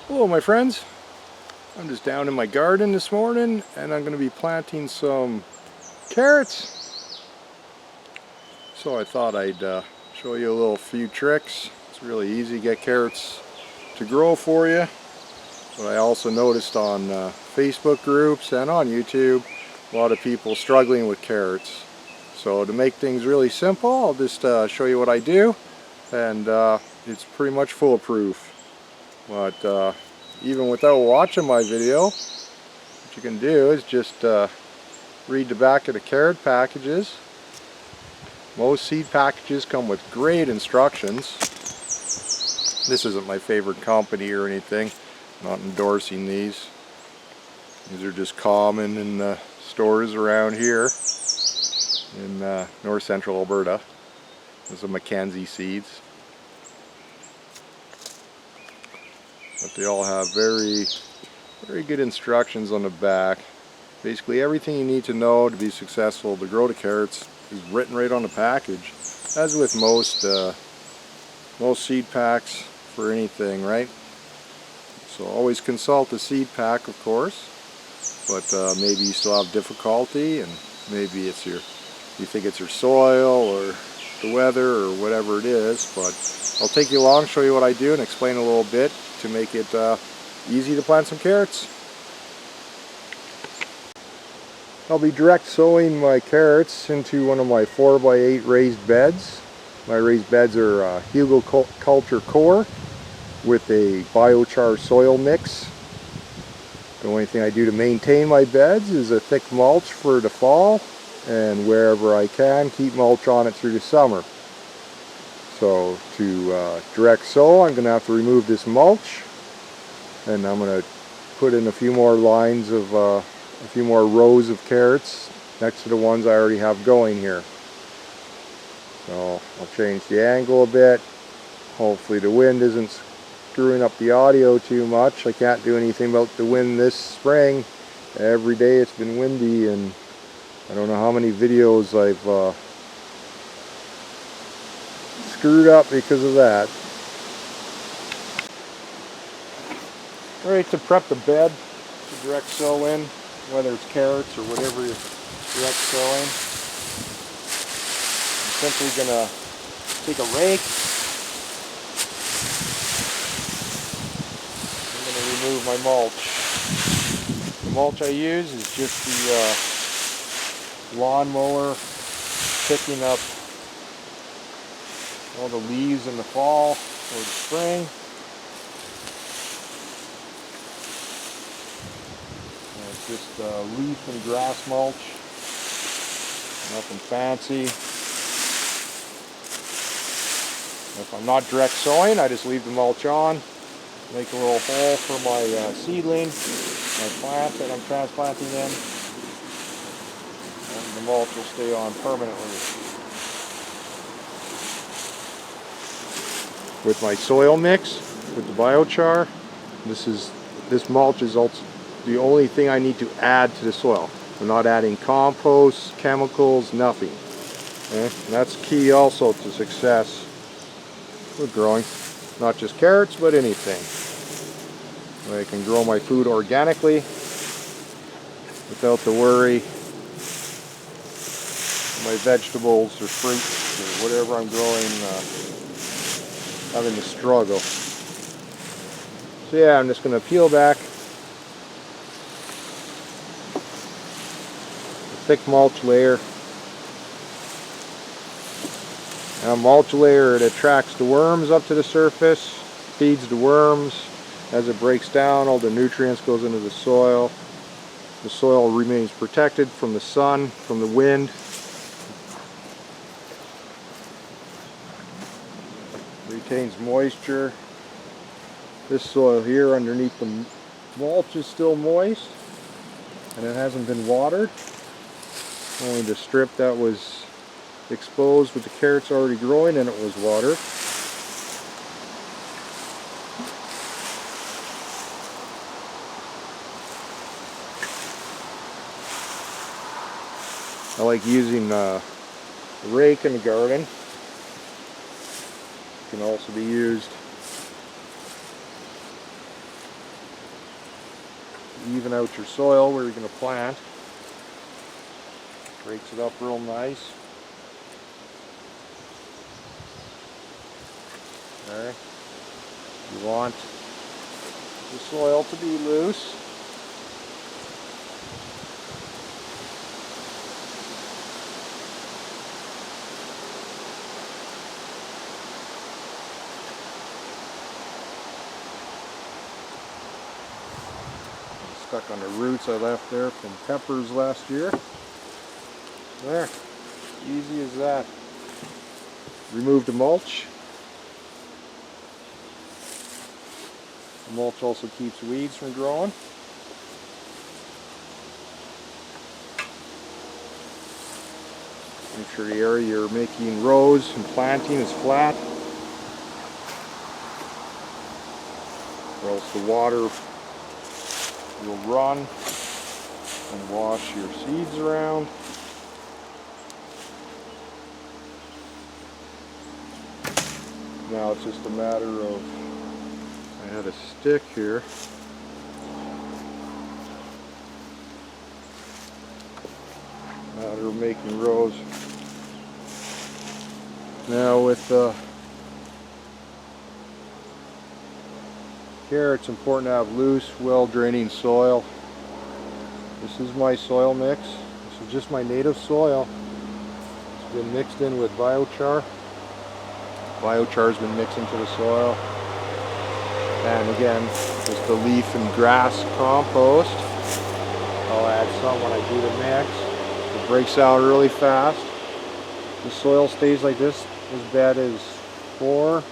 Hello my friends, I'm just down in my garden this morning and I'm going to be planting some carrots. So I thought I'd show you a little few tricks. It's really easy to get carrots to grow for you. But I also noticed on Facebook groups and on YouTube a lot of people struggling with carrots. So to make things really simple, I'll just show you what I do, and it's pretty much foolproof. But even without watching my video, what you can do is just read the back of the carrot packages. Most seed packages come with great instructions. This isn't my favorite company or anything. I'm not endorsing these. These are just common in the stores around here in north central Alberta. These are Mackenzie seeds. But they all have very good instructions on the back. Basically everything you need to know to be successful to grow the carrots is written right on the package, as with most seed packs for anything, right? So always consult the seed pack, of course, but maybe you still have difficulty, and maybe you think it's your soil or the weather or whatever it is. But I'll take you along, show you what I do, and explain a little bit to make it easy to plant some carrots. I'll be direct sowing my carrots into one of my 4x8 raised beds. My raised beds are Culture Core with a biochar soil mix. The only thing I do to maintain my beds is a thick mulch for the fall, and wherever I can, keep mulch on it through the summer. So to direct sow, I'm going to have to remove this mulch, and I'm going to put in a few more lines of a few more rows of carrots next to the ones I already have going here. So I'll change the angle a bit. Hopefully the wind isn't screwing up the audio too much. I can't do anything about the wind this spring. Every day it's been windy, and I don't know how many videos I've screwed up because of that. Alright, to prep the bed to direct sow in, whether it's carrots or whatever you're direct sowing, I'm simply going to take a rake. I'm going to remove my mulch. The mulch I use is just the lawnmower picking up all the leaves in the fall or the spring. And it's just leaf and grass mulch, nothing fancy. If I'm not direct sowing, I just leave the mulch on, make a little hole for my seedling, my plant that I'm transplanting in, and the mulch will stay on permanently. With my soil mix, with the biochar, this mulch is also the only thing I need to add to the soil. I'm not adding compost, chemicals, nothing. Okay? And that's key also to success with growing, not just carrots, but anything. I can grow my food organically without the worry my vegetables or fruits or whatever I'm growing having to struggle. So yeah, I'm just going to peel back a thick mulch layer. And a mulch layer, it attracts the worms up to the surface, feeds the worms. As it breaks down, all the nutrients goes into the soil. The soil remains protected from the sun, from the wind. Retains moisture. This soil here underneath the mulch is still moist, and it hasn't been watered. Only the strip that was exposed with the carrots already growing and it was watered. I like using a rake in the garden. It can also be used even out your soil where you're going to plant. Breaks it up real nice. Okay. You want the soil to be loose. Stuck on the roots I left there from peppers last year. There, easy as that. Remove the mulch. The mulch also keeps weeds from growing. Make sure the area you're making rows and planting is flat, or else the water will run and wash your seeds around. Now it's just a matter of, I had a stick here. Matter of making rows. Now with carrots, it's important to have loose, well-draining soil. This is my soil mix. This is just my native soil. It's been mixed in with biochar. Biochar has been mixed into the soil. And again, just the leaf and grass compost. I'll add some when I do the mix. It breaks out really fast. The soil stays like this. This bed is 4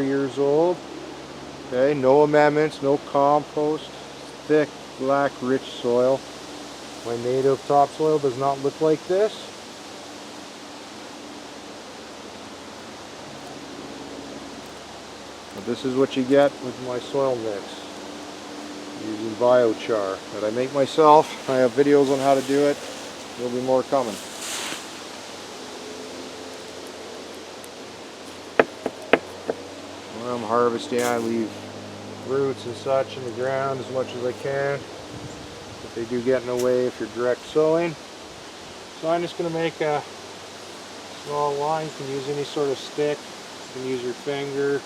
years old. Okay, no amendments, no compost. Thick, black, rich soil. My native topsoil does not look like this. But this is what you get with my soil mix. Using biochar that I make myself. I have videos on how to do it. There'll be more coming. When I'm harvesting, I leave roots and such in the ground as much as I can. But they do get in the way if you're direct sowing. So I'm just going to make a small line. You can use any sort of stick. You can use your finger,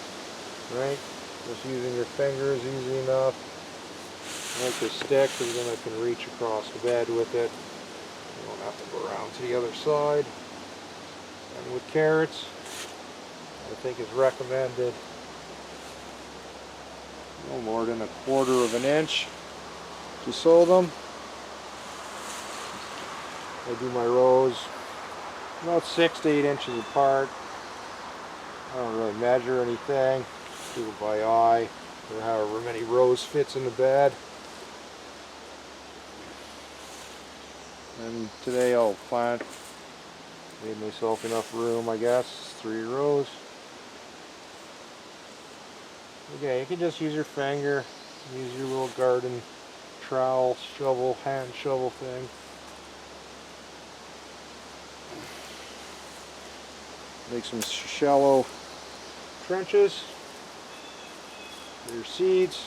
right? Just using your finger is easy enough. Make a stick, because then I can reach across the bed with it. You don't have to go around to the other side. And with carrots, I think it's recommended no more than 1/4 of an inch to sow them. I do my rows about 6 to 8 inches apart. I don't really measure anything. Do it by eye, or however many rows fits in the bed. And today I'll plant, made myself enough room, I guess, 3 rows. Okay, you can just use your finger, use your little garden trowel, shovel, hand shovel thing. Make some shallow trenches for your seeds.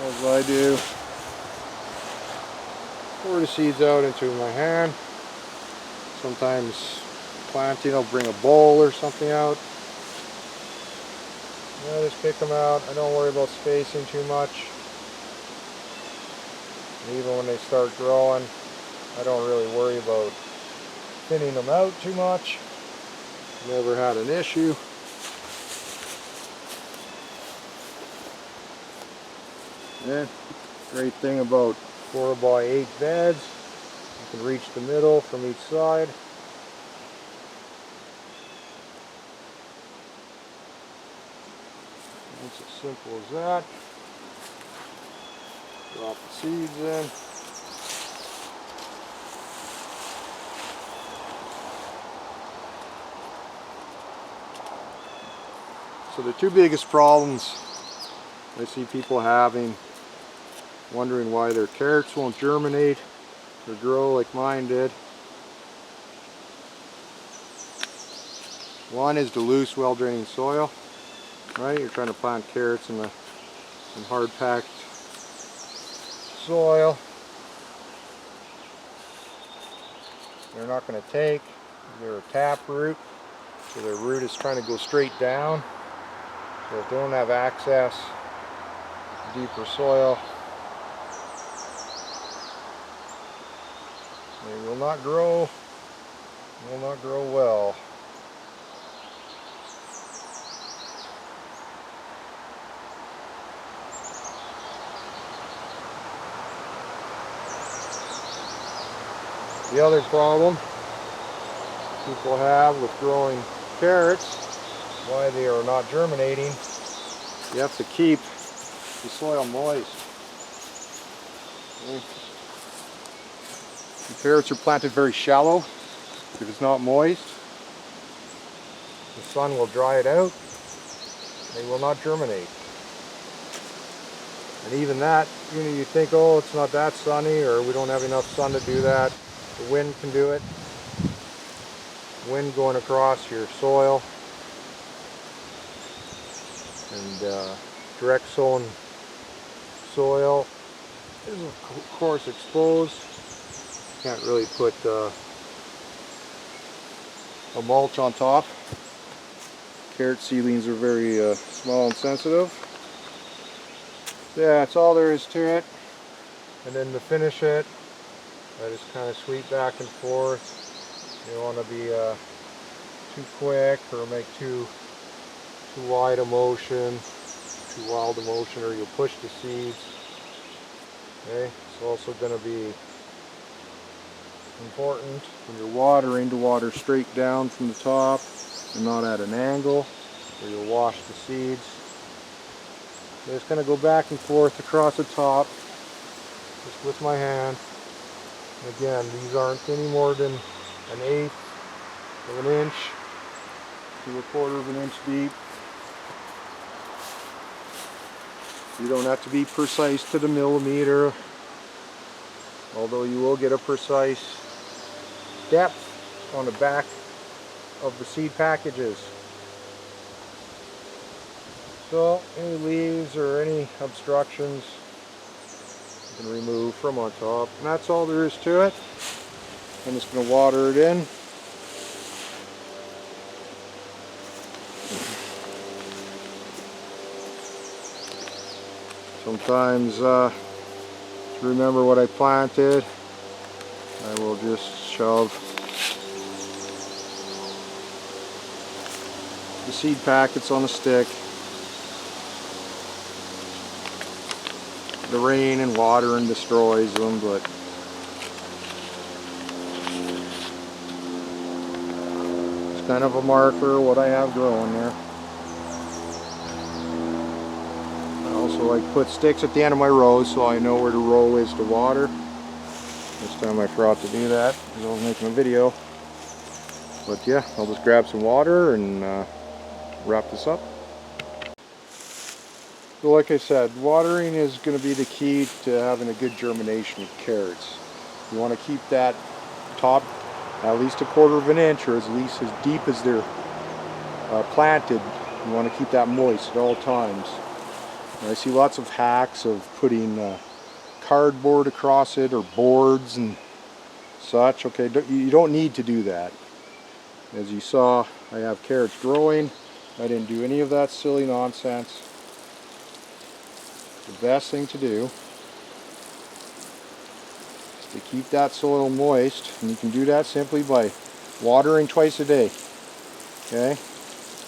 As I do, pour the seeds out into my hand. Sometimes planting, I'll bring a bowl or something out. I just pick them out. I don't worry about spacing too much. And even when they start growing, I don't really worry about thinning them out too much. Never had an issue. Yeah, great thing about 4x8 beds, you can reach the middle from each side. It's as simple as that. Drop the seeds in. So the 2 biggest problems I see people having, wondering why their carrots won't germinate or grow like mine did. One is the loose, well-draining soil. Right, you're trying to plant carrots in hard-packed soil. They're not going to take. They're a tap root, so their root is trying to go straight down. So if they don't have access to deeper soil, they will not grow. Will not grow well. The other problem people have with growing carrots, why they are not germinating, you have to keep the soil moist. Okay. The carrots are planted very shallow. If it's not moist, the sun will dry it out. They will not germinate. And even that, you think, oh, it's not that sunny, or we don't have enough sun to do that. The wind can do it. Wind going across your soil and direct sown soil is of course exposed. Can't really put a mulch on top. Carrot seedlings are very small and sensitive. Yeah, that's all there is to it. And then to finish it, I just kind of sweep back and forth. You don't want to be too quick or make too wide a motion, too wild a motion, or you'll push the seeds. Okay, it's also going to be important when you're watering to water straight down from the top and not at an angle, or you'll wash the seeds. I'm just going to go back and forth across the top just with my hand. And again, these aren't any more than 1/8 of an inch to 1/4 of an inch deep. You don't have to be precise to the millimeter, although you will get a precise depth on the back of the seed packages. So any leaves or any obstructions you can remove from on top. And that's all there is to it. I'm just going to water it in. Sometimes to remember what I planted, I will just shove the seed packets on a stick. The rain and water and destroys them, but it's kind of a marker what I have growing there. I also like put sticks at the end of my rows so I know where the row is to water. This time I forgot to do that because I was making a video. But yeah, I'll just grab some water and wrap this up. So like I said, watering is going to be the key to having a good germination of carrots. You want to keep that top at least 1/4 of an inch, or at least as deep as they're planted. You want to keep that moist at all times. And I see lots of hacks of putting cardboard across it or boards and such. Okay, you don't need to do that. As you saw, I have carrots growing. I didn't do any of that silly nonsense. The best thing to do is to keep that soil moist, and you can do that simply by watering twice a day, okay,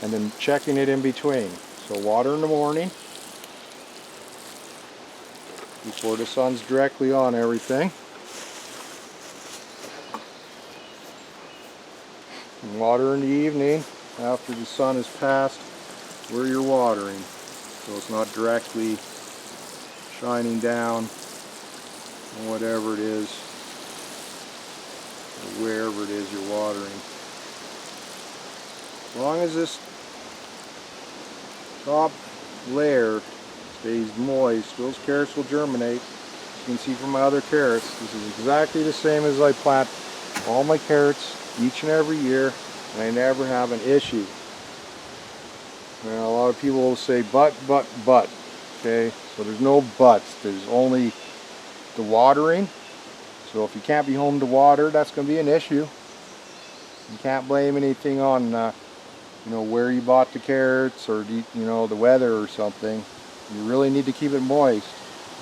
and then checking it in between. So water in the morning before the sun's directly on everything, and water in the evening after the sun has passed where you're watering, so it's not directly shining down on whatever it is, or wherever it is you're watering. As long as this top layer stays moist, those carrots will germinate. You can see from my other carrots, this is exactly the same as I plant all my carrots each and every year. and I never have an issue. Now, a lot of people will say but, okay? So there's no buts, there's only the watering. So if you can't be home to water, that's going to be an issue. You can't blame anything on you know, where you bought the carrots or you know, the weather or something. You really need to keep it moist.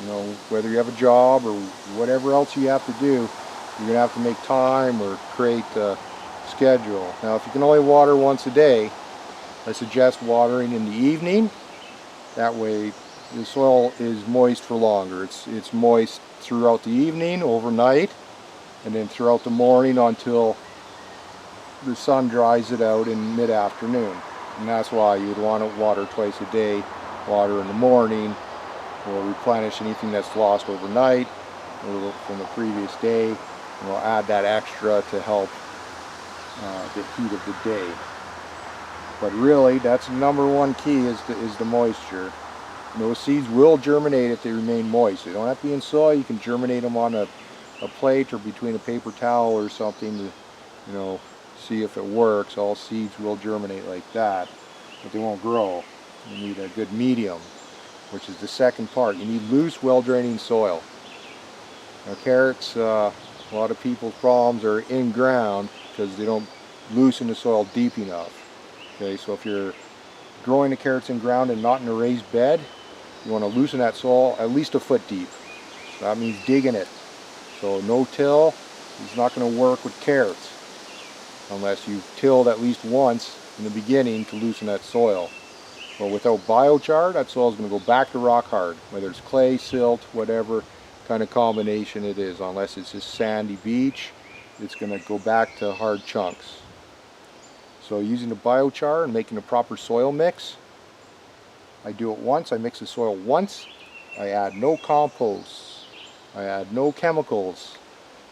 You know, whether you have a job or whatever else you have to do, you're going to have to make time or create a schedule. Now, if you can only water once a day, I suggest watering in the evening. That way the soil is moist for longer. It's moist throughout the evening, overnight, and then throughout the morning until the sun dries it out in mid-afternoon. And that's why you would want to water twice a day. Water in the morning, or replenish anything that's lost overnight or from the previous day. And we'll add that extra to help the heat of the day. But really, that's the number one key is the moisture. And those seeds will germinate if they remain moist. They don't have to be in soil. You can germinate them on a plate or between a paper towel or something to, you know, see if it works. All seeds will germinate like that, but they won't grow. You need a good medium, which is the second part. You need loose, well-draining soil. Now, carrots, a lot of people's problems are in ground because they don't loosen the soil deep enough. Okay, so if you're growing the carrots in ground and not in a raised bed, you want to loosen that soil at least a foot deep. So that means digging it. So no till is not going to work with carrots unless you've tilled at least once in the beginning to loosen that soil. But without biochar, that soil is going to go back to rock hard, whether it's clay, silt, whatever kind of combination it is. Unless it's just sandy beach, it's going to go back to hard chunks. So using the biochar and making the proper soil mix, I do it once. I mix the soil once. I add no compost. I add no chemicals.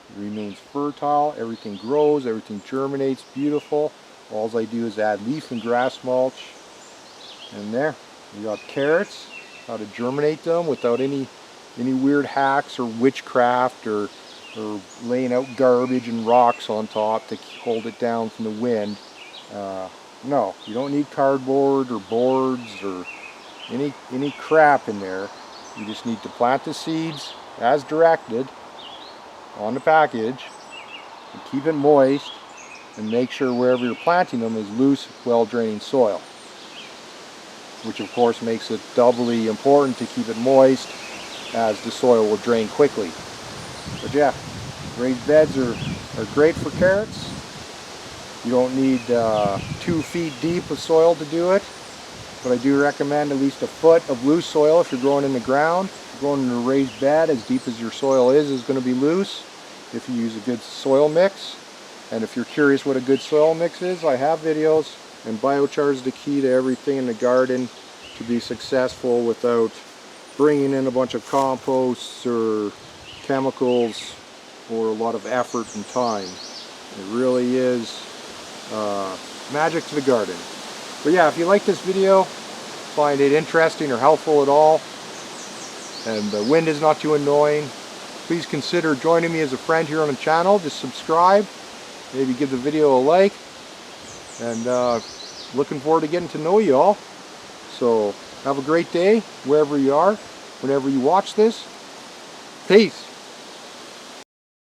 It remains fertile. Everything grows. Everything germinates beautiful. All I do is add leaf and grass mulch. And there, we got carrots. How to germinate them without any weird hacks or witchcraft or laying out garbage and rocks on top to hold it down from the wind. No, you don't need cardboard or boards or any crap in there. You just need to plant the seeds as directed on the package and keep it moist, and make sure wherever you're planting them is loose, well-draining soil, which of course makes it doubly important to keep it moist, as the soil will drain quickly. But yeah, raised beds are great for carrots. You don't need 2 feet deep of soil to do it, but I do recommend at least a foot of loose soil if you're growing in the ground. If you're growing in a raised bed, as deep as your soil is going to be loose if you use a good soil mix. And if you're curious what a good soil mix is, I have videos, and biochar is the key to everything in the garden to be successful without bringing in a bunch of composts or chemicals or a lot of effort and time. It really is magic to the garden. But yeah, if you like this video, find it interesting or helpful at all, and the wind is not too annoying, please consider joining me as a friend here on the channel. Just subscribe, maybe give the video a like, and looking forward to getting to know you all. So have a great day wherever you are, whenever you watch this. Peace.